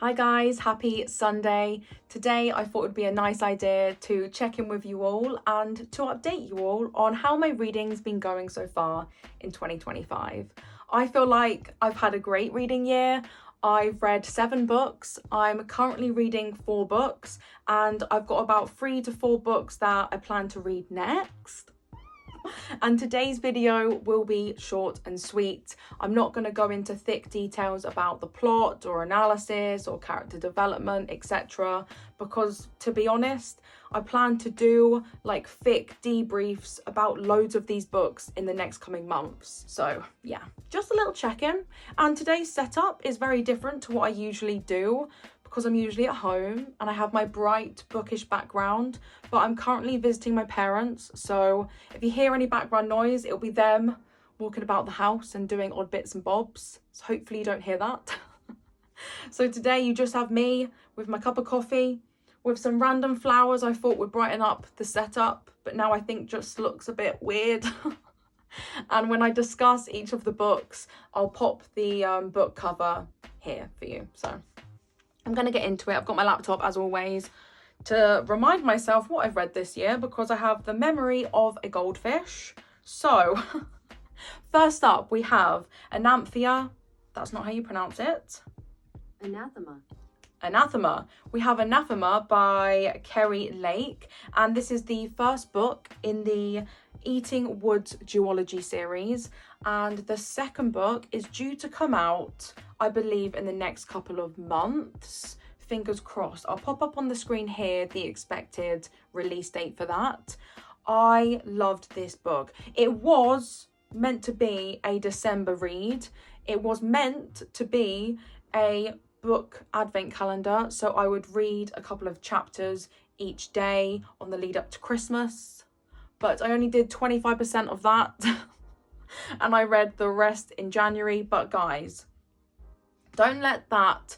Hi guys, happy Sunday. Today I thought it would be a nice idea to check in with you all and to update you all on how my reading's been going so far in 2025. I feel like I've had a great reading year. I've read 7 books. I'm currently reading 4 books and I've got about 3 to 4 books that I plan to read next. And today's video will be short and sweet. I'm not going to go into thick details about the plot or analysis or character development, etc. because, to be honest, I plan to do like thick debriefs about loads of these books in the next coming months. So yeah, just a little check-in. And today's setup is very different to what I usually do, because I'm usually at home and I have my bright bookish background, but I'm currently visiting my parents, so if you hear any background noise, it'll be them walking about the house and doing odd bits and bobs, so hopefully you don't hear that. So today you just have me with my cup of coffee, with some random flowers I thought would brighten up the setup, but now I think just looks a bit weird. And when I discuss each of the books, I'll pop the book cover here for you. So I'm going to get into it. I've got my laptop as always to remind myself what I've read this year, because I have the memory of a goldfish. So first up we have Anathema. That's not how you pronounce it. Anathema. We have Anathema by Keri Lake, and this is the first book in the Eating Woods duology series, and the second book is due to come out, I believe, in the next couple of months. Fingers crossed. I'll pop up on the screen here the expected release date for that. I loved this book. It was meant to be a December read. It was meant to be a book advent calendar, so I would read a couple of chapters each day on the lead up to Christmas, but I only did 25% of that and I read the rest in January. But guys, don't let that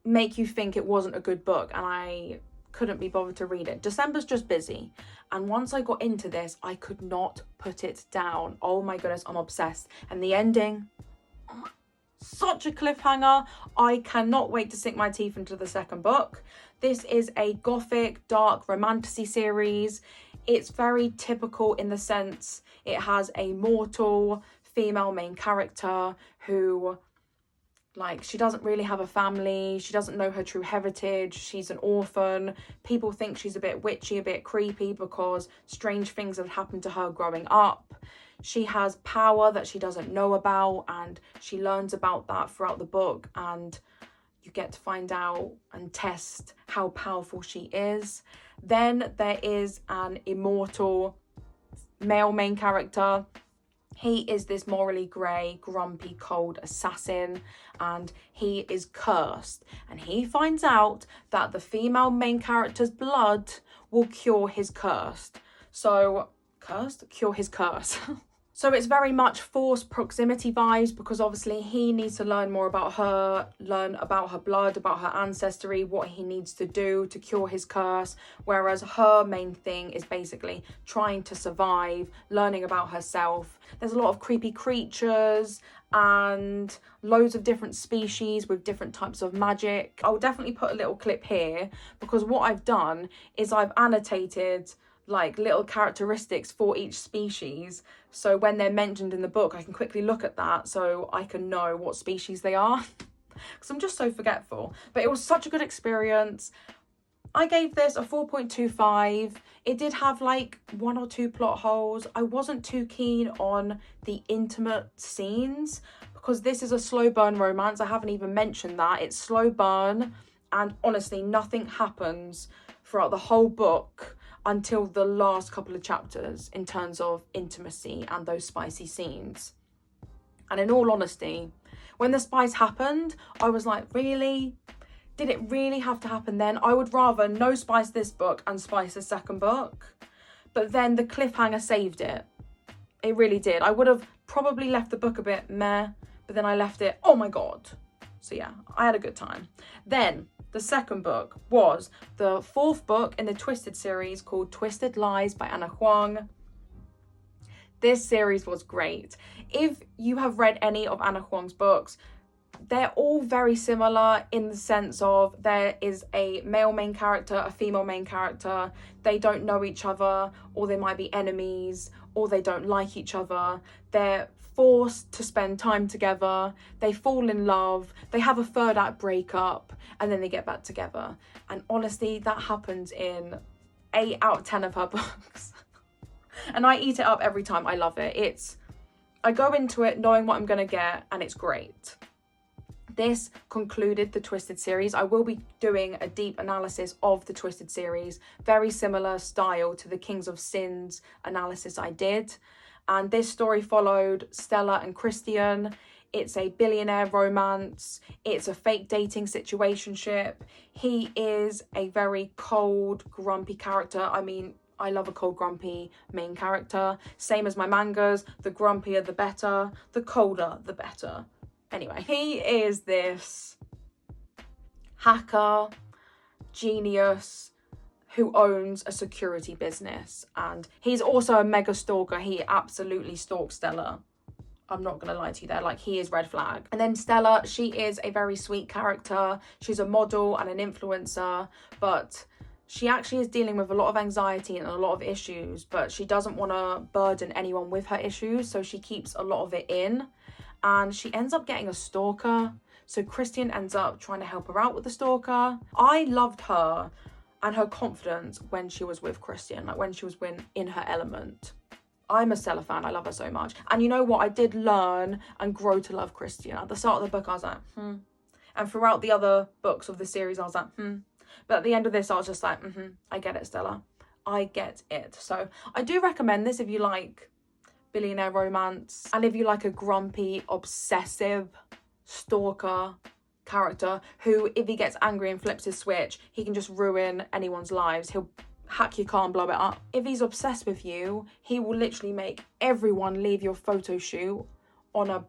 make you think it wasn't a good book and I couldn't be bothered to read it. December's just busy, and once I got into this I could not put it down. Oh my goodness, I'm obsessed. And the ending, such a cliffhanger. I cannot wait to sink my teeth into the second book. This is a Gothic dark romantasy series. It's very typical in the sense it has a mortal female main character who, like, she doesn't really have a family. She doesn't know her true heritage. She's an orphan. People think she's a bit witchy, a bit creepy because strange things have happened to her growing up. She has power that she doesn't know about, and she learns about that throughout the book, and you get to find out and test how powerful she is. Then there is an immortal male main character. He is this morally grey, grumpy, cold assassin, and he is cursed. And he finds out that the female main character's blood will cure his curse. So, cure his curse. So it's very much forced proximity vibes, because obviously he needs to learn more about her, learn about her blood, about her ancestry, what he needs to do to cure his curse, whereas her main thing is basically trying to survive, learning about herself. There's a lot of creepy creatures and loads of different species with different types of magic. I'll definitely put a little clip here, because what I've done is I've annotated like little characteristics for each species, so when they're mentioned in the book I can quickly look at that so I can know what species they are, because I'm just so forgetful. But it was such a good experience. I gave this a 4.25. It did have like 1 or 2 plot holes. I wasn't too keen on the intimate scenes, because this is a slow burn romance. I haven't even mentioned that. It's slow burn, and honestly nothing happens throughout the whole book until the last couple of chapters in terms of intimacy and those spicy scenes. And in all honesty, when the spice happened, I was like, really? Did it really have to happen then? I would rather no spice this book and spice the second book. But then the cliffhanger saved it. It really did. I would have probably left the book a bit meh, but then I left it, oh my God. So yeah, I had a good time. Then the second book was the 4th book in the Twisted series called Twisted Lies by Huang. This series was great. If you have read any of Huang's books, they're all very similar in the sense of there is a male main character, a female main character. They don't know each other, or they might be enemies, or they don't like each other. They're forced to spend time together. They fall in love. They have a third act breakup, and then they get back together. And honestly, that happens in 8 out of 10 of her books. And I eat it up every time. I love it. I go into it knowing what I'm going to get, and it's great. This concluded the Twisted series. I will be doing a deep analysis of the Twisted series, very similar style to the Kings of Sins analysis I did. And this story followed Stella and Christian. It's a billionaire romance. It's a fake dating situationship. He is a very cold, grumpy character. I mean, I love a cold, grumpy main character. Same as my mangas. The grumpier, the better. The colder, the better. Anyway, he is this hacker, genius, who owns a security business. And he's also a mega stalker. He absolutely stalks Stella. I'm not going to lie to you there. Like, he is red flag. And then Stella, she is a very sweet character. She's a model and an influencer, but she actually is dealing with a lot of anxiety and a lot of issues, but she doesn't want to burden anyone with her issues, so she keeps a lot of it in. And she ends up getting a stalker. So Christian ends up trying to help her out with the stalker. I loved her and her confidence when she was with Christian, like when she was in her element. I'm a Stella fan. I love her so much. And you know what? I did learn and grow to love Christian. At the start of the book, I was like, And throughout the other books of the series, I was like, But at the end of this, I was just like, I get it, Stella. I get it. So I do recommend this if you like billionaire romance, and if you like a grumpy, obsessive stalker character who, if he gets angry and flips his switch, he can just ruin anyone's lives. He'll hack your car and blow it up. If he's obsessed with you, he will literally make everyone leave your photo shoot on a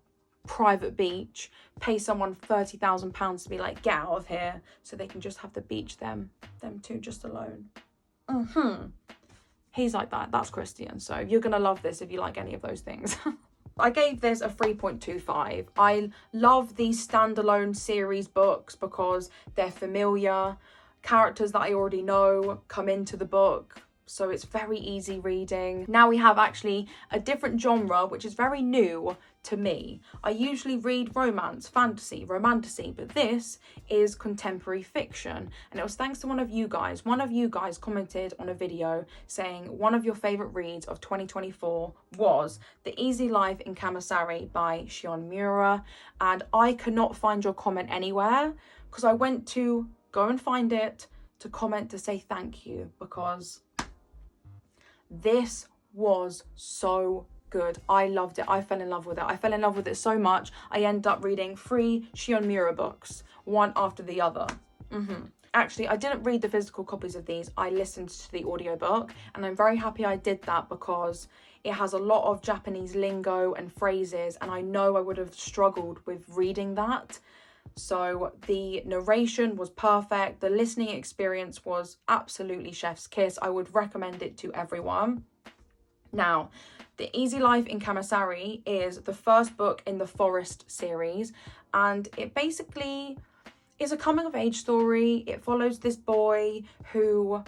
private beach, pay someone £30,000 to be like, get out of here, so they can just have the beach them two just alone. He's like that. That's Christian. So you're going to love this if you like any of those things. I gave this a 3.25. I love these standalone series books because they're familiar. Characters that I already know come into the book, so it's very easy reading. Now we have actually a different genre, which is very new to me. I usually read romance, fantasy, romantasy, but this is contemporary fiction. And it was thanks to one of you guys. One of you guys commented on a video saying one of your favourite reads of 2024 was The Easy Life in Kamusari by Holtzmuller. And I cannot find your comment anywhere because I went to go and find it to comment to say thank you, because this was so good. I loved it. I fell in love with it. I fell in love with it so much I ended up reading 3 Holtzmuller books, one after the other. Actually, I didn't read the physical copies of these. I listened to the audiobook, and I'm very happy I did that because it has a lot of Japanese lingo and phrases, and I know I would have struggled with reading that. So the narration was perfect. The listening experience was absolutely chef's kiss. I would recommend it to everyone. Now, The Easy Life in Kamusari is the first book in the Forest series, and it basically is a coming of age story. It follows this boy who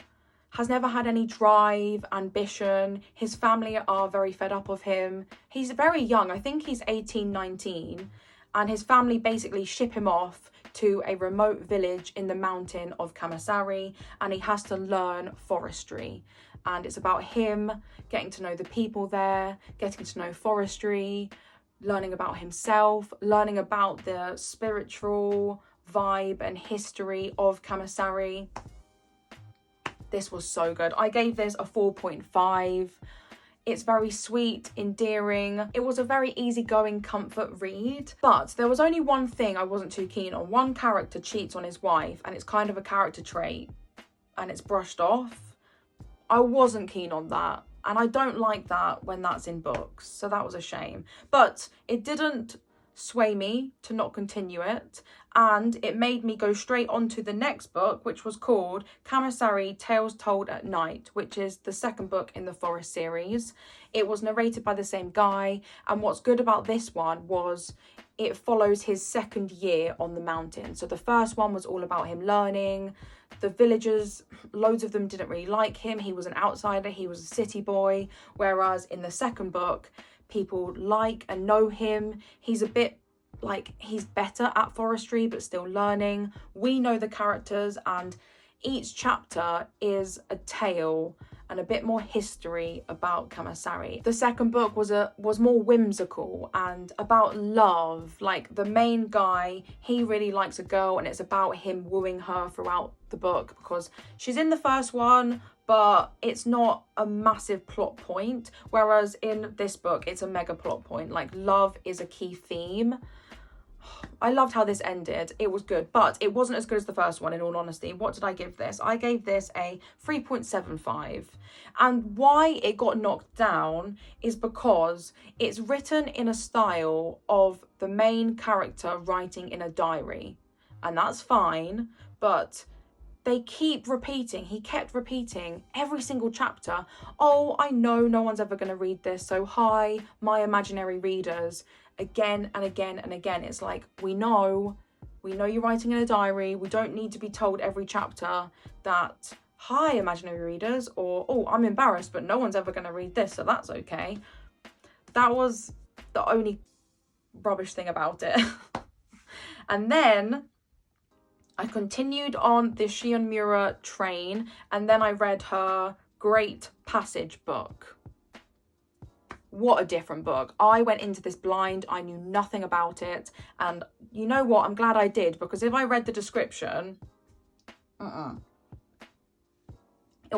has never had any drive, ambition. His family are very fed up of him. He's very young. I think he's 18, 19. And his family basically ship him off to a remote village in the mountain of Kamusari, and he has to learn forestry. And it's about him getting to know the people there, getting to know forestry, learning about himself, learning about the spiritual vibe and history of Kamusari. This was so good. I gave this a 4.5. It's very sweet, endearing. It was a very easygoing comfort read, but there was only one thing I wasn't too keen on. One character cheats on his wife, and it's kind of a character trait, and it's brushed off. I wasn't keen on that, and I don't like that when that's in books, so that was a shame. But it didn't sway me to not continue it, and it made me go straight on to the next book, which was called Kamusari Tales Told at Night, which is the second book in the Forest series. It was narrated by the same guy, and what's good about this one was it follows his second year on the mountain. So the first one was all about him learning. The villagers, loads of them didn't really like him. He was an outsider, he was a city boy, whereas in the second book, people like and know him. He's a bit like, he's better at forestry but still learning. We know the characters, and each chapter is a tale and a bit more history about Kamusari. The second book was more whimsical and about love. Like, the main guy, he really likes a girl, and it's about him wooing her throughout the book, because she's in the first one, but it's not a massive plot point, whereas in this book it's a mega plot point. Like, love is a key theme. I loved how this ended. It was good, but it wasn't as good as the first one, in all honesty. What did I give this? I gave this a 3.75. And why it got knocked down is because it's written in a style of the main character writing in a diary. And that's fine, but they keep repeating. He kept repeating every single chapter. Oh, I know no one's ever going to read this, so hi, my imaginary readers. Again and again and again. It's like, we know you're writing in a diary. We don't need to be told every chapter that, hi, imaginary readers, or, oh, I'm embarrassed, but no one's ever going to read this, so that's okay. That was the only rubbish thing about it. And then I continued on the Shion train, and then I read her Great Passage book. What a different book. I went into this blind. I knew nothing about it. And you know what? I'm glad I did, because if I read the description, it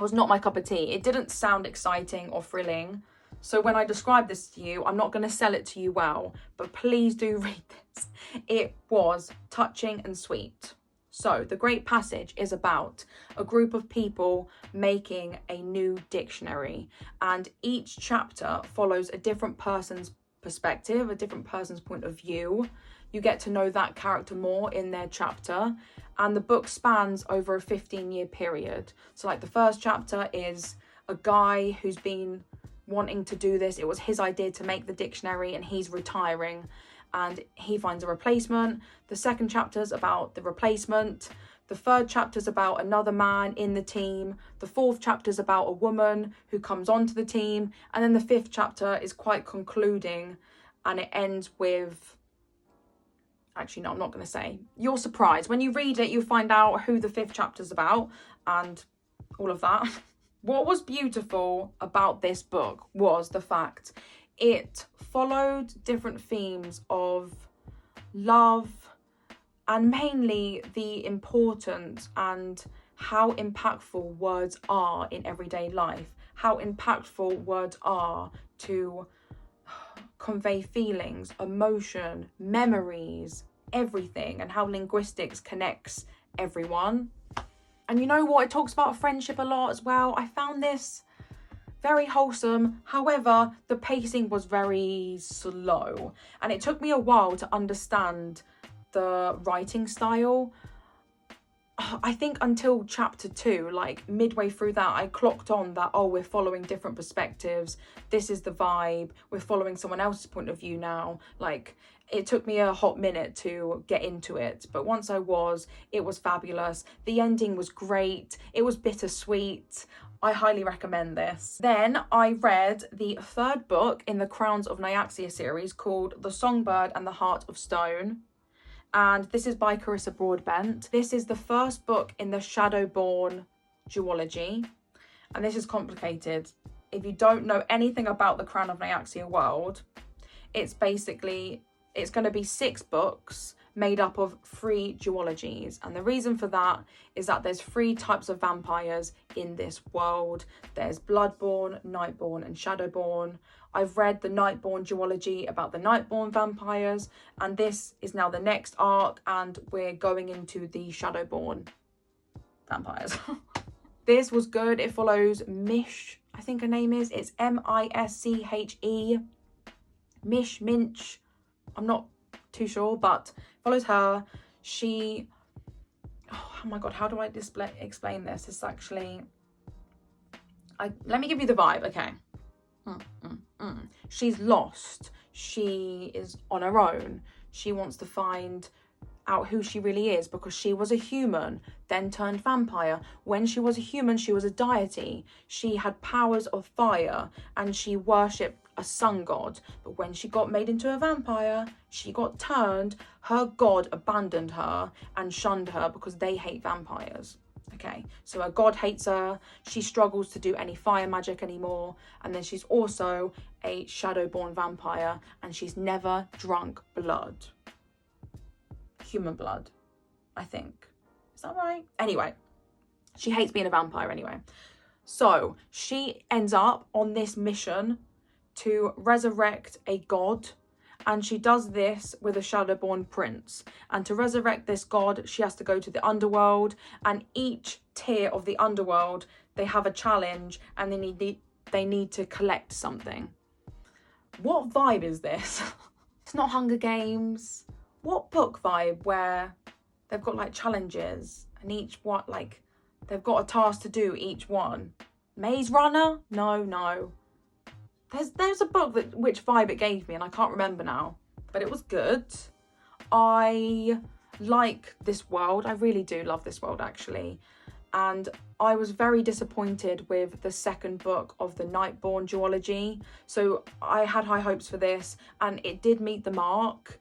was not my cup of tea. It didn't sound exciting or thrilling. So when I describe this to you, I'm not going to sell it to you well, but please do read this. It was touching and sweet. So the Great Passage is about a group of people making a new dictionary, and each chapter follows a different person's perspective, a different person's point of view. You get to know that character more in their chapter, and the book spans over a 15-year period. So like the first chapter is a guy who's been wanting to do this. It was his idea to make the dictionary, and he's retiring, and he finds a replacement. The second chapter's about the replacement. The third chapter's about another man in the team. The fourth chapter's about a woman who comes onto the team. And then the fifth chapter is quite concluding, and it ends with... Actually, no, I'm not going to say. You're surprised. When you read it, you'll find out who the fifth chapter's about and all of that. What was beautiful about this book was the fact it followed different themes of love, and mainly the importance and how impactful words are in everyday life, how impactful words are to convey feelings, emotion, memories, everything, and how linguistics connects everyone. And you know what? It talks about friendship a lot as well. I found this very wholesome. However, the pacing was very slow, and it took me a while to understand the writing style. I think until chapter 2, like midway through that, I clocked on that, oh, we're following different perspectives. This is the vibe. We're following someone else's point of view now. Like, it took me a hot minute to get into it, but once I was, it was fabulous. The ending was great. It was bittersweet. I highly recommend this. Then I read the third book in the Crowns of Nyaxia series, called The Songbird and the Heart of Stone. And this is by Carissa Broadbent. This is the first book in the Shadowborn duology. And this is complicated. If you don't know anything about the Crown of Nyaxia world, it's going to be 6 books made up of 3 duologies. And the reason for that is that there's 3 types of vampires in this world. There's Bloodborn, Nightborn, and Shadowborn. I've read the Nightborn duology about the Nightborn vampires, and this is now the next arc, and we're going into the Shadowborn vampires. This was good. It follows Mish, I think her name is. It's Mische. Minch. I'm not too sure, but follows her. She, oh my god, how do I explain this? It's actually, let me give you the vibe, okay. She's lost. She is on her own. She wants to find out who she really is, because she was a human, then turned vampire. When she was a human, she was a deity. She had powers of fire and she worshipped a sun god. But when she got made into a vampire, she got turned. Her god abandoned her and shunned her because they hate vampires. Okay, so her god hates her. She struggles to do any fire magic anymore. And then she's also a shadow-born vampire, and she's never drunk blood. Human blood, I think. Is that right? Anyway, she hates being a vampire anyway. So she ends up on this mission to resurrect a god, and she does this with a shadowborn prince. And to resurrect this god, she has to go to the underworld, and each tier of the underworld, they have a challenge, and they need to collect something. What vibe is this? It's not Hunger Games. What book vibe where they've got like challenges and each one, like they've got a task to do each one? Maze Runner? No. There's a book that which vibe it gave me and I can't remember now, but it was good. I like this world. I really do love this world actually. And I was very disappointed with the second book of the Nightborn duology. So I had high hopes for this and it did meet the mark.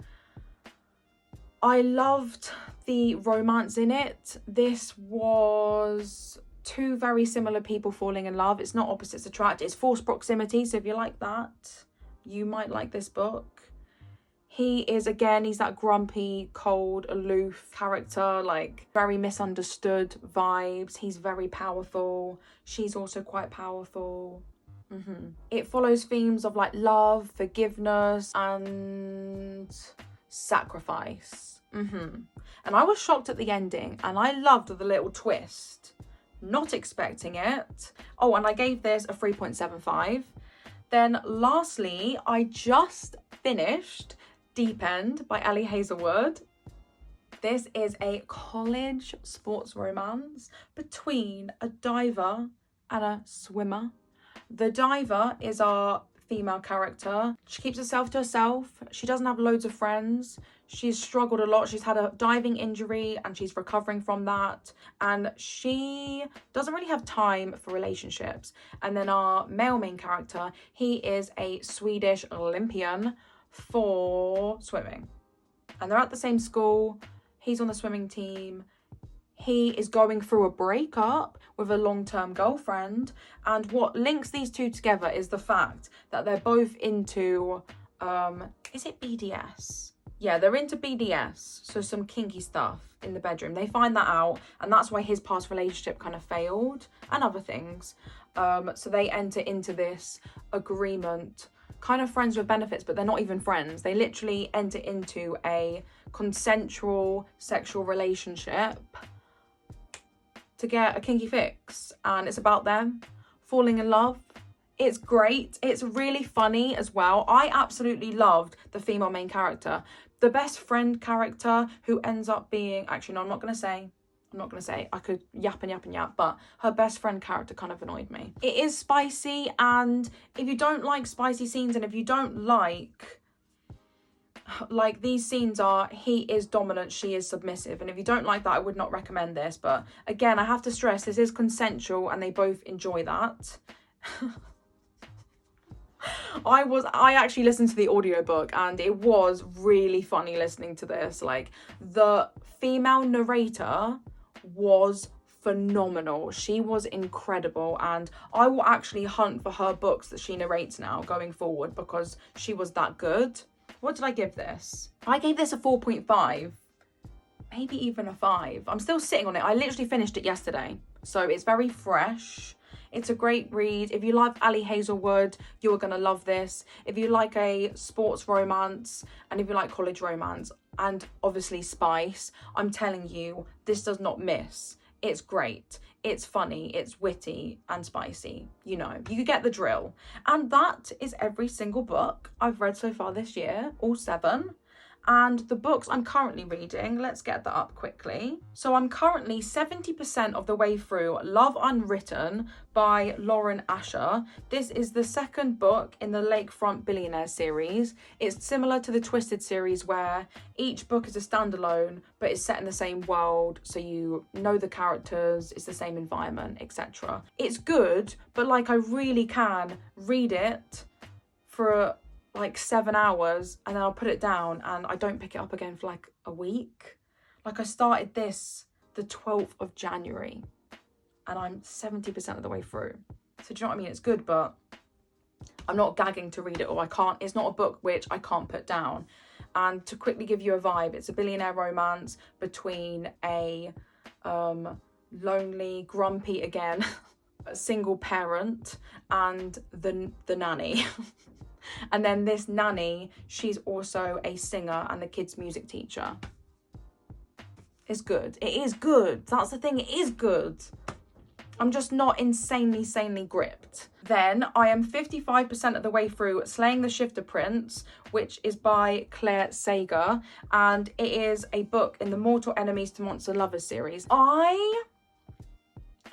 I loved the romance in it. This was two very similar people falling in love. It's not opposites attract, it's forced proximity. So if you like that, you might like this book. He is, again, he's that grumpy, cold, aloof character, like very misunderstood vibes. He's very powerful. She's also quite powerful. It follows themes of like love, forgiveness, and sacrifice. And I was shocked at the ending and I loved the little twist. Not expecting it. Oh, and I gave this a 3.75. Then lastly, I just finished Deep End by Ellie Hazelwood. This is a college sports romance between a diver and a swimmer. The diver is our female character. She keeps herself to herself. She doesn't have loads of friends. She's struggled a lot. She's had a diving injury and she's recovering from that. And she doesn't really have time for relationships. And then our male main character, he is a Swedish Olympian for swimming. And they're at the same school. He's on the swimming team. He is going through a breakup with a long-term girlfriend. And what links these two together is the fact that they're both into, is it BDS? Yeah, they're into BDS. So some kinky stuff in the bedroom. They find that out. And that's why his past relationship kind of failed and other things. So they enter into this agreement, kind of friends with benefits, but they're not even friends. They literally enter into a consensual sexual relationship to get a kinky fix, and it's about them falling in love. It's great. It's really funny as well. I absolutely loved the female main character. The best friend character who ends up being, actually no, I'm not gonna say, I could yap, but her best friend character kind of annoyed me. It is spicy, and if you don't like spicy scenes, and if you don't like these scenes are, he is dominant, she is submissive, and if you don't like that, I would not recommend this. But again, I have to stress, this is consensual and they both enjoy that. I actually listened to the audiobook and it was really funny listening to this. Like, the female narrator was phenomenal. She was incredible, and I will actually hunt for her books that she narrates now going forward because she was that good. What did I give this? I gave this a 4.5, maybe even a 5. I'm still sitting on it. I literally finished it yesterday, so it's very fresh. It's a great read. If you love Ellie Hazelwood, you are going to love this. If you like a sports romance, and if you like college romance, and obviously spice, I'm telling you, this does not miss. It's great. It's funny, it's witty and spicy. You know, you get the drill. And that is every single book I've read so far this year, all 7. And the books I'm currently reading, let's get that up quickly. So I'm currently 70% of the way through Love Unwritten by Lauren Asher. This is the second book in the Lakefront Billionaire series. It's similar to the Twisted series where each book is a standalone, but it's set in the same world, so you know the characters, it's the same environment, etc. It's good, but like I really can read it for like 7 hours and then I'll put it down and I don't pick it up again for like a week. Like I started this the 12th of January and I'm 70% of the way through. So do you know what I mean? It's good, but I'm not gagging to read it, or I can't, it's not a book which I can't put down. And to quickly give you a vibe, it's a billionaire romance between a lonely, grumpy again, single parent and the nanny. And then this nanny, she's also a singer and the kid's music teacher. It's good. It is good. That's the thing. It is good. I'm just not insanely gripped. Then I am 55% of the way through Slaying the Shifter Prince, which is by Claire Sager. And it is a book in the Mortal Enemies to Monster Lovers series. I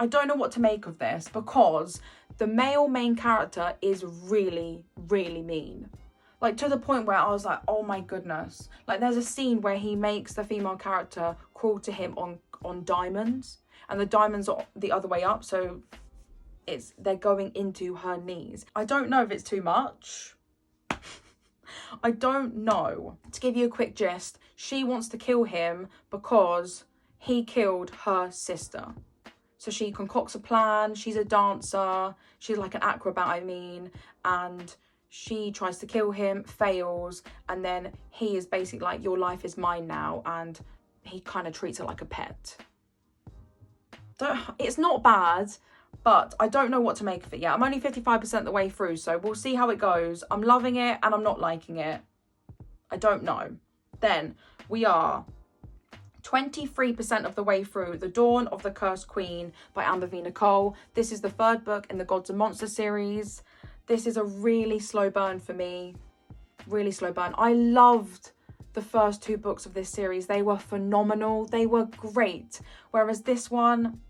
don't know what to make of this because the male main character is really mean. Like to the point where I was like, oh my goodness. Like there's a scene where he makes the female character crawl to him on diamonds, and the diamonds are the other way up, so they're going into her knees. I don't know if it's too much. I don't know. To give you a quick gist, she wants to kill him because he killed her sister. So she concocts a plan, she's a dancer, she's like an acrobat, I mean, and she tries to kill him, fails, and then he is basically like, your life is mine now, and he kind of treats her like a pet. It's not bad, but I don't know what to make of it yet. I'm only 55% the way through, so we'll see how it goes. I'm loving it and I'm not liking it. I don't know. Then we are 23% of the way through The Dawn of the Cursed Queen by Amber V. Nicole. This is the third book in the Gods and Monsters series. This is a really slow burn for me. Really slow burn. I loved the first 2 books of this series. They were phenomenal. They were great. Whereas this one,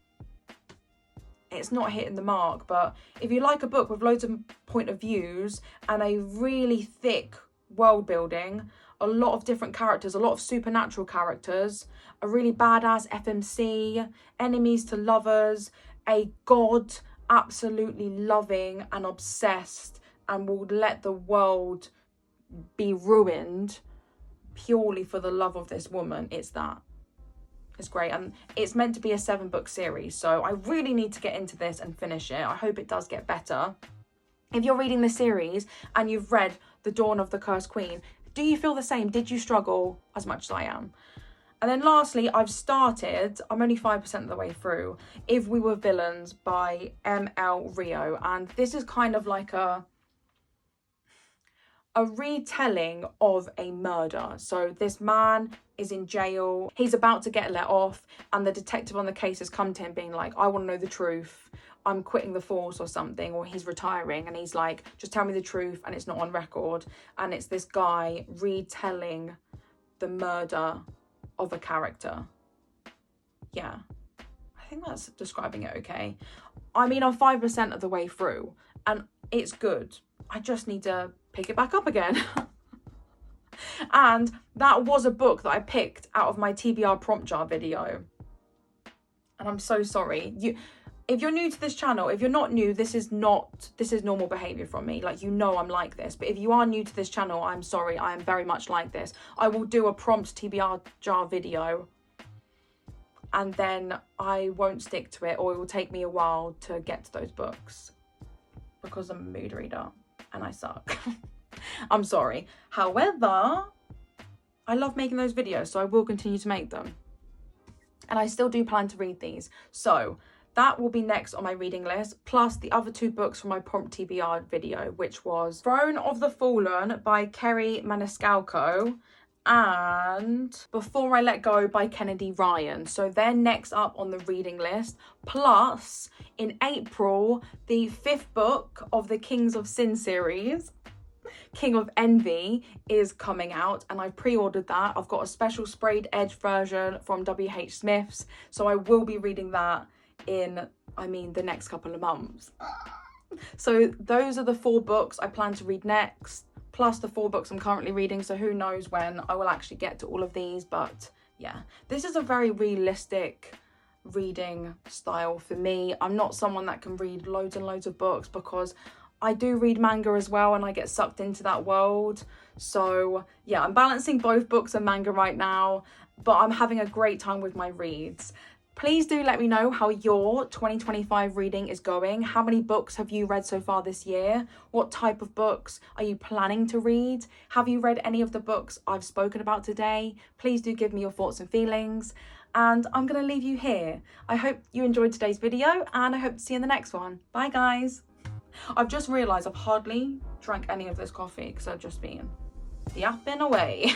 it's not hitting the mark. But if you like a book with loads of point of views and a really thick world building, a lot of different characters, a lot of supernatural characters, a really badass FMC, enemies to lovers, a god absolutely loving and obsessed and will let the world be ruined purely for the love of this woman. It's that. It's great. And it's meant to be a 7-book series, so I really need to get into this and finish it. I hope it does get better. If you're reading the series and you've read The Dawn of the Cursed Queen, do you feel the same? Did you struggle as much as I am? And then lastly, I'm only 5% of the way through, If We Were Villains by M.L. Rio. And this is kind of like a retelling of a murder. So this man is in jail. He's about to get let off. And the detective on the case has come to him being like, I want to know the truth. I'm quitting the force or something, or he's retiring, and he's like, just tell me the truth, and it's not on record. And it's this guy retelling the murder of a character. Yeah, I think that's describing it okay. I mean, I'm 5% of the way through and it's good. I just need to pick it back up again. And that was a book that I picked out of my TBR prompt jar video, and I'm so sorry. If you're new to this channel, if you're not new, this is normal behavior from me. Like, you know I'm like this. But if you are new to this channel, I'm sorry. I am very much like this. I will do a prompt TBR jar video and then I won't stick to it, or it will take me a while to get to those books because I'm a mood reader and I suck. I'm sorry. However, I love making those videos, so I will continue to make them. And I still do plan to read these. So that will be next on my reading list, plus the other 2 books from my prompt TBR video, which was Throne of the Fallen by Keri Maniscalco and Before I Let Go by Kennedy Ryan. So they're next up on the reading list. Plus, in April, the 5th book of the Kings of Sin series. King of Envy is coming out, and I pre-ordered that. I've got a special sprayed edge version from WH Smith's, so I will be reading that in, the next couple of months. So those are the 4 books I plan to read next, plus the 4 books I'm currently reading, so who knows when I will actually get to all of these. But yeah, this is a very realistic reading style for me. I'm not someone that can read loads and loads of books, because I do read manga as well and I get sucked into that world. So yeah, I'm balancing both books and manga right now, but I'm having a great time with my reads. Please do let me know how your 2025 reading is going. How many books have you read so far this year? What type of books are you planning to read? Have you read any of the books I've spoken about today? Please do give me your thoughts and feelings. And I'm going to leave you here. I hope you enjoyed today's video, and I hope to see you in the next one. Bye guys. I've just realised I've hardly drank any of this coffee because I've just been yapping away.